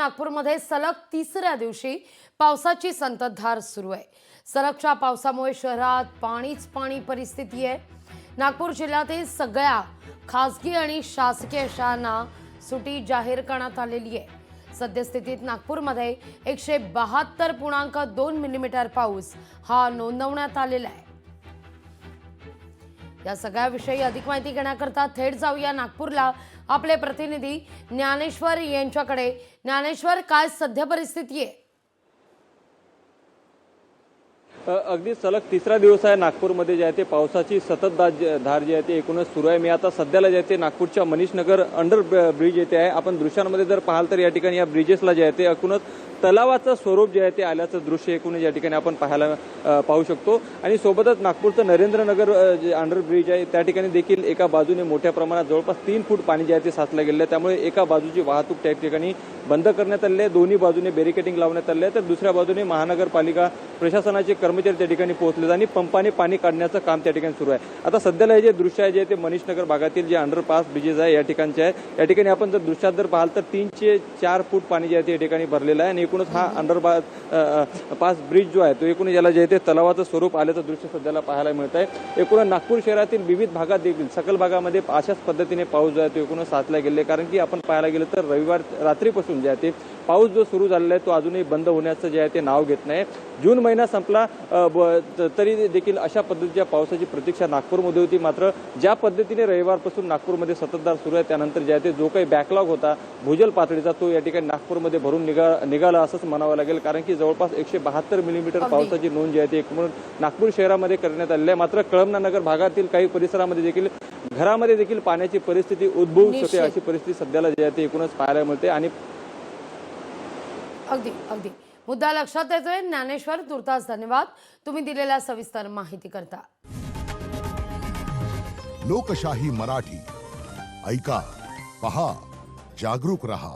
नागपूरमध्ये सलग तिसऱ्या दिवशी पावसाची संततधार सुरू आहे। सलगच्या पावसामुळे शहरात पाणीच पाणी परिस्थिती आहे। नागपूर जिल्ह्यातील सगळ्या खासगी आणि शासकीय शाळांना सुट्टी जाहीर करण्यात आलेली आहे। सद्यस्थितीत नागपूरमध्ये 172.2 मिलीमीटर पाऊस हा नोंदवण्यात आलेला आहे। या सगळ्याविषयी अधिक माहिती घेण्याकरता थेट जाऊया नागपूरला। आपले प्रतिनिधी ज्ञानेश्वर यांच्याकडे। ज्ञानेश्वर, काय सध्या परिस्थिती आहे? अगदी सलग तिसरा दिवस आहे नागपूरमध्ये जे आहे ते पावसाची सततधार जी आहे ती एकूणच सुरू आहे। मी आता सध्याला जे आहे ते नागपूरच्या मनीषनगर अंडर ब्रिज येथे आहे। आपण दृश्यांमध्ये जर पाहाल तर या ठिकाणी या ब्रिजेसला जे आहे ते एकूणच तलावाचं स्वरूप जे आहे ते आल्याचं दृश्य एकूण या ठिकाणी आपण पाहू शकतो। आणि सोबतच नागपूरचं नरेंद्रनगर जे अंडर ब्रिज आहे त्या ठिकाणी देखील एका बाजूने मोठ्या प्रमाणात जवळपास 3 फूट पाणी जे आहे ते साचलं गेलं आहे। त्यामुळे एका बाजूची वाहतूक त्या ठिकाणी बंद करण्यात आली आहे, दोन्ही बाजूने बॅरिकेडिंग लावण्यात आले आहे, तर दुसऱ्या बाजूने महानगरपालिका प्रशासनाचे कर्मचारी त्या ठिकाणी पोहोचले आणि पंपाने पाणी काढण्याचं काम त्या ठिकाणी सुरू आहे। आता सध्याला हे जे दृश्य आहे जे ते मनीषनगर भागातील जे अंडरपास ब्रिजेस आहे या ठिकाणचे आहे। या ठिकाणी आपण जर दृश्यात जर पाहाल तर 3 ते 4 फूट पाणी जे आहे ते या ठिकाणी भरलेलं आहे आणि एकूणच हा पास ब्रिज जो आहे तो एकूण याला जे आहे ते तलावाचं स्वरूप आल्याचं दृश्य सध्याला पाहायला मिळत आहे। एकूण नागपूर शहरातील विविध भागात देखील सकल भागामध्ये अशाच पद्धतीने पाऊस जो आहे तो एकूण साचला गेले, कारण की आपण पाहायला गेलं तर रविवार रात्रीपासून जे आहे ते पाऊस जो सुरू झालेला आहे तो अजूनही बंद होण्याचं जे आहे ते नाव घेत नाही। जून महिना संपला तरी देखील अशा पद्धतीच्या पावसाची प्रतीक्षा नागपूरमध्ये होती। मात्र ज्या पद्धतीने रविवारपासून नागपूरमध्ये संततधार सुरू आहे त्यानंतर जे आहे ते जो काही बॅकलॉग होता भूजल पातळीचा तो या ठिकाणी नागपूरमध्ये भरून निघाला असंच म्हणावं लागेल, कारण की जवळपास 172 मिलीमीटर पावसाची नोंद जी आहे ती एकूण नागपूर शहरामध्ये करण्यात आलेली आहे। मात्र कळमना नगर भागातील काही परिसरामध्ये देखील घरामध्ये देखील पाण्याची परिस्थिती उद्भवू शकते अशी परिस्थिती सध्याला जी आहे ती एकूणच पाहायला मिळते। आणि अगदी मुद्दा लक्षात येतोय। ज्ञानेश्वर, तुर्तास धन्यवाद तुम्ही दिलेल्या सविस्तर माहिती करता। लोकशाही मराठी ऐका, पहा, जागरूक रहा।